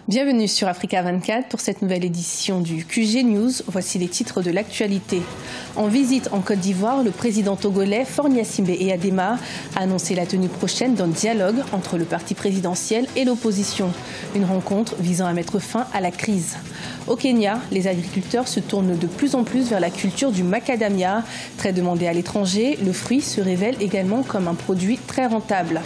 Bienvenue sur Africa 24 pour cette nouvelle édition du QG News. Voici les titres de l'actualité. En visite en Côte d'Ivoire, le président togolais Faure Gnassingbé Eyadema a annoncé la tenue prochaine d'un dialogue entre le parti présidentiel et l'opposition. Une rencontre visant à mettre fin à la crise. Au Kenya, les agriculteurs se tournent de plus en plus vers la culture du macadamia. Très demandé à l'étranger, le fruit se révèle également comme un produit très rentable.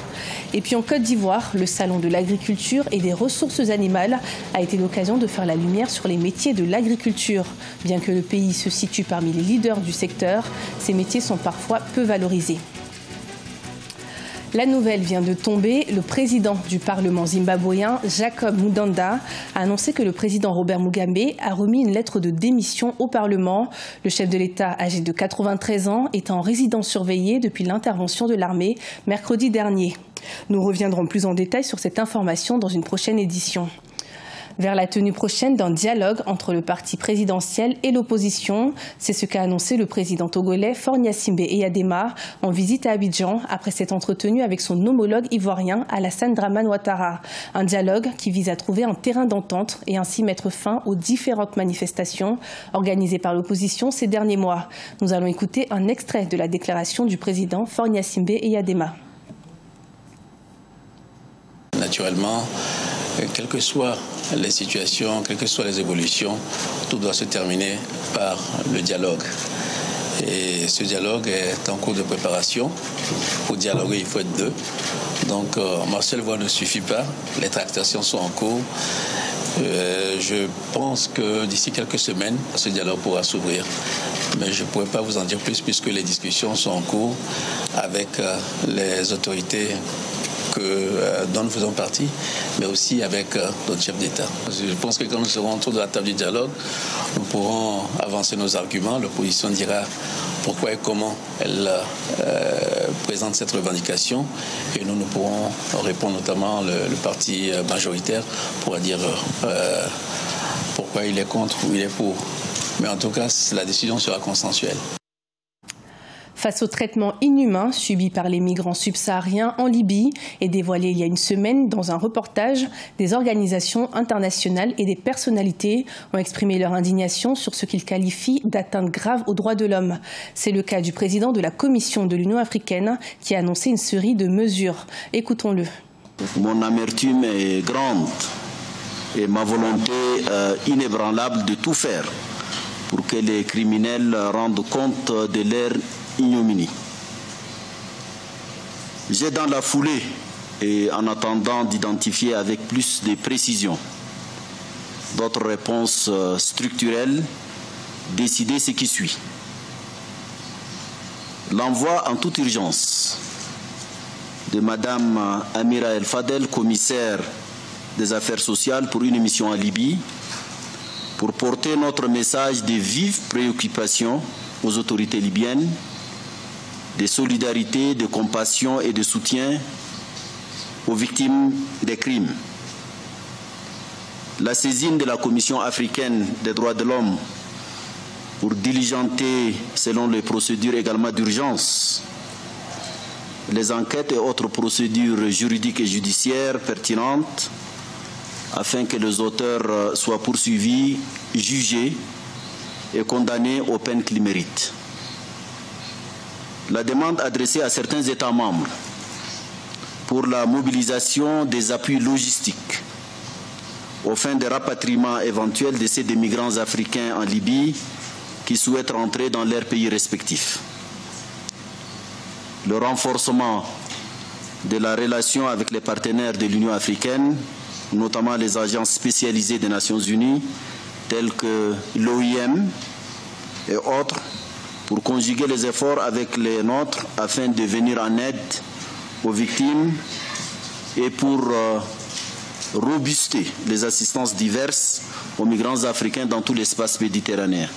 Et puis en Côte d'Ivoire, le salon de l'agriculture et des ressources animales a été l'occasion de faire la lumière sur les métiers de l'agriculture. Bien que le pays se situe parmi les leaders du secteur, ces métiers sont parfois peu valorisés. La nouvelle vient de tomber. Le président du Parlement zimbabwéen, Jacob Mudanda, a annoncé que le président Robert Mugabe a remis une lettre de démission au Parlement. Le chef de l'État, âgé de 93 ans, est en résidence surveillée depuis l'intervention de l'armée mercredi dernier. Nous reviendrons plus en détail sur cette information dans une prochaine édition. Vers la tenue prochaine d'un dialogue entre le parti présidentiel et l'opposition. C'est ce qu'a annoncé le président togolais Faure Gnassingbé Eyadema en visite à Abidjan après s'être entretenu avec son homologue ivoirien Alassane Dramane Ouattara. Un dialogue qui vise à trouver un terrain d'entente et ainsi mettre fin aux différentes manifestations organisées par l'opposition ces derniers mois. Nous allons écouter un extrait de la déclaration du président Faure Gnassingbé Eyadema. Naturellement, quelles que soient les situations, quelles que soient les évolutions, tout doit se terminer par le dialogue. Et ce dialogue est en cours de préparation. Pour dialoguer, il faut être deux. Donc, ma seule voix ne suffit pas. Les tractations sont en cours. Je pense que d'ici quelques semaines, ce dialogue pourra s'ouvrir. Mais je ne pourrais pas vous en dire plus puisque les discussions sont en cours avec les autorités dont nous faisons partie, mais aussi avec notre chef d'État. Je pense que quand nous serons autour de la table du dialogue, nous pourrons avancer nos arguments. L'opposition dira pourquoi et comment elle présente cette revendication et nous pourrons répondre, notamment le parti majoritaire pourra dire pourquoi il est contre ou il est pour. Mais en tout cas, la décision sera consensuelle. Face au traitement inhumain subi par les migrants subsahariens en Libye et dévoilé il y a une semaine dans un reportage, des organisations internationales et des personnalités ont exprimé leur indignation sur ce qu'ils qualifient d'atteinte grave aux droits de l'homme. C'est le cas du président de la Commission de l'Union africaine qui a annoncé une série de mesures. Écoutons-le. Mon amertume est grande et ma volonté inébranlable de tout faire pour que les criminels rendent compte de leur ignominie. J'ai dans la foulée et en attendant d'identifier avec plus de précision d'autres réponses structurelles, décidé ce qui suit. L'envoi en toute urgence de Madame Amira El Fadel, commissaire des affaires sociales pour une mission en Libye, pour porter notre message de vive préoccupation aux autorités libyennes, de solidarité, de compassion et de soutien aux victimes des crimes. La saisine de la Commission africaine des droits de l'homme pour diligenter, selon les procédures également d'urgence, les enquêtes et autres procédures juridiques et judiciaires pertinentes afin que les auteurs soient poursuivis, jugés et condamnés aux peines qu'ils méritent. La demande adressée à certains États membres pour la mobilisation des appuis logistiques aux fins de rapatriement éventuel de ces migrants africains en Libye qui souhaitent rentrer dans leurs pays respectifs. Le renforcement de la relation avec les partenaires de l'Union africaine, notamment les agences spécialisées des Nations Unies, telles que l'OIM et autres, pour conjuguer les efforts avec les nôtres afin de venir en aide aux victimes et pour robuster les assistances diverses aux migrants africains dans tout l'espace méditerranéen.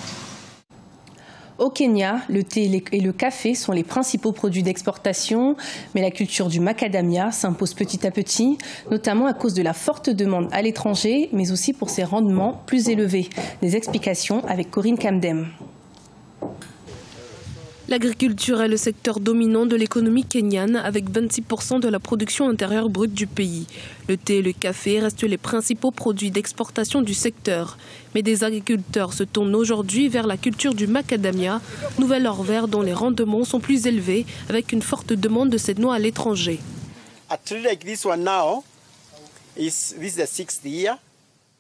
Au Kenya, le thé et le café sont les principaux produits d'exportation, mais la culture du macadamia s'impose petit à petit, notamment à cause de la forte demande à l'étranger, mais aussi pour ses rendements plus élevés. Des explications avec Corinne Kamdem. L'agriculture est le secteur dominant de l'économie kenyane avec 26% de la production intérieure brute du pays. Le thé et le café restent les principaux produits d'exportation du secteur. Mais des agriculteurs se tournent aujourd'hui vers la culture du macadamia, nouvel or vert dont les rendements sont plus élevés avec une forte demande de cette noix à l'étranger.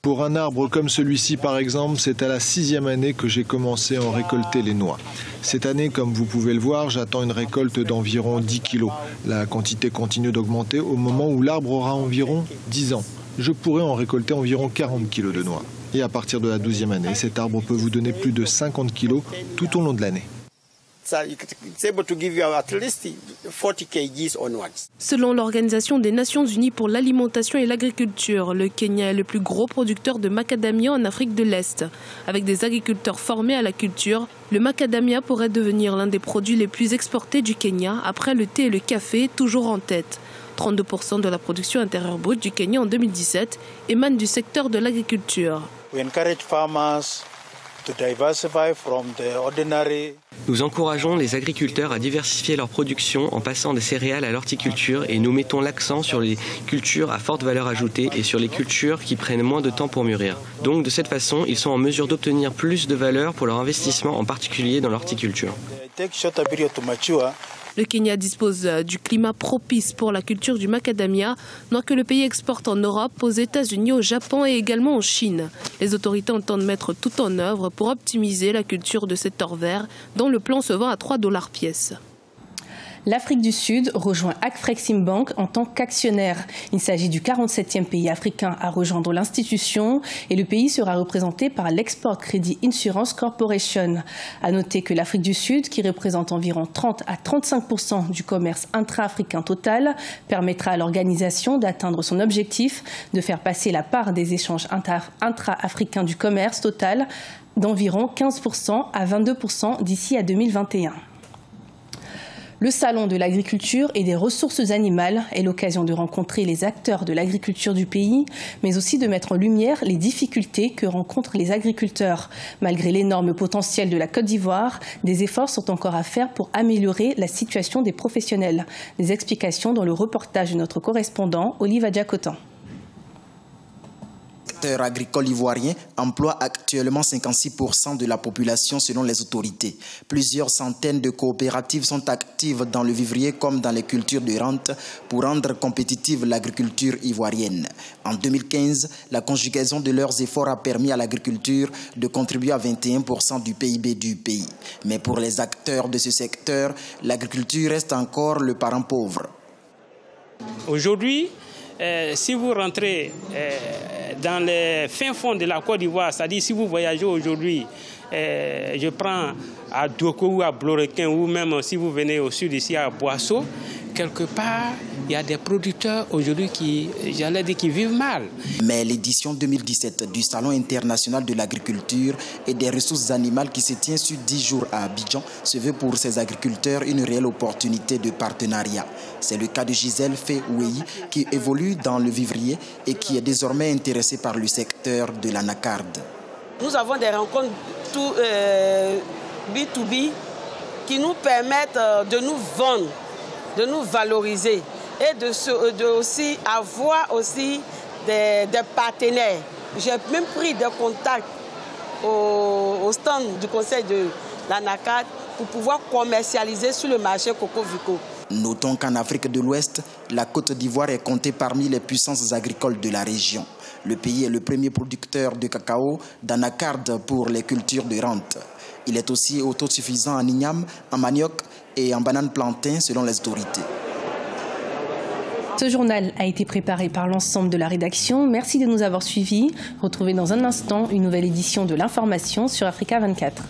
Pour un arbre comme celui-ci, par exemple, c'est à la 6e année que j'ai commencé à en récolter les noix. Cette année, comme vous pouvez le voir, j'attends une récolte d'environ 10 kilos. La quantité continue d'augmenter au moment où l'arbre aura environ 10 ans. Je pourrai en récolter environ 40 kilos de noix. Et à partir de la 12e année, cet arbre peut vous donner plus de 50 kilos tout au long de l'année. Selon l'Organisation des Nations Unies pour l'alimentation et l'agriculture, le Kenya est le plus gros producteur de macadamia en Afrique de l'Est. Avec des agriculteurs formés à la culture, le macadamia pourrait devenir l'un des produits les plus exportés du Kenya, après le thé et le café, toujours en tête. 32% de la production intérieure brute du Kenya en 2017 émane du secteur de l'agriculture. Nous encourageons les agriculteurs à diversifier leur production en passant des céréales à l'horticulture et nous mettons l'accent sur les cultures à forte valeur ajoutée et sur les cultures qui prennent moins de temps pour mûrir. Donc de cette façon, ils sont en mesure d'obtenir plus de valeur pour leur investissement, en particulier dans l'horticulture. Le Kenya dispose du climat propice pour la culture du macadamia, noix que le pays exporte en Europe, aux États-Unis, au Japon et également en Chine. Les autorités entendent mettre tout en œuvre pour optimiser la culture de cet or vert, dont le plan se vend à $3 pièce. L'Afrique du Sud rejoint Afreximbank en tant qu'actionnaire. Il s'agit du 47e pays africain à rejoindre l'institution et le pays sera représenté par l'Export Credit Insurance Corporation. À noter que l'Afrique du Sud, qui représente environ 30 à 35% du commerce intra-africain total, permettra à l'organisation d'atteindre son objectif de faire passer la part des échanges intra-africains du commerce total d'environ 15% à 22% d'ici à 2021. Le Salon de l'agriculture et des ressources animales est l'occasion de rencontrer les acteurs de l'agriculture du pays, mais aussi de mettre en lumière les difficultés que rencontrent les agriculteurs. Malgré l'énorme potentiel de la Côte d'Ivoire, des efforts sont encore à faire pour améliorer la situation des professionnels. Des explications dans le reportage de notre correspondant, Olive Adjakotan. Le secteur agricole ivoirien emploie actuellement 56% de la population selon les autorités. Plusieurs centaines de coopératives sont actives dans le vivrier comme dans les cultures de rente pour rendre compétitive l'agriculture ivoirienne. En 2015, la conjugaison de leurs efforts a permis à l'agriculture de contribuer à 21% du PIB du pays. Mais pour les acteurs de ce secteur, l'agriculture reste encore le parent pauvre. Aujourd'hui, si vous rentrez dans les fins fonds de la Côte d'Ivoire, c'est-à-dire si vous voyagez aujourd'hui, je prends à Doko ou à Blorequin, ou même si vous venez au sud ici à Boisseau, quelque part, il y a des producteurs aujourd'hui qui, j'allais dire, qui vivent mal. Mais l'édition 2017 du Salon international de l'agriculture et des ressources animales qui se tient sur 10 jours à Abidjan se veut pour ces agriculteurs une réelle opportunité de partenariat. C'est le cas de Gisèle Fé-Ouéi qui évolue dans le vivrier et qui est désormais intéressée par le secteur de l'anacarde. Nous avons des rencontres B2B qui nous permettent de nous vendre, de nous valoriser et de aussi avoir aussi des partenaires. J'ai même pris des contacts au stand du conseil de l'anacarde pour pouvoir commercialiser sur le marché Coco-Vico. Notons qu'en Afrique de l'Ouest, la Côte d'Ivoire est comptée parmi les puissances agricoles de la région. Le pays est le premier producteur de cacao, d'anacarde pour les cultures de rente. Il est aussi autosuffisant en igname, en manioc et en banane plantain selon les autorités. Ce journal a été préparé par l'ensemble de la rédaction. Merci de nous avoir suivis. Retrouvez dans un instant une nouvelle édition de l'information sur Africa 24.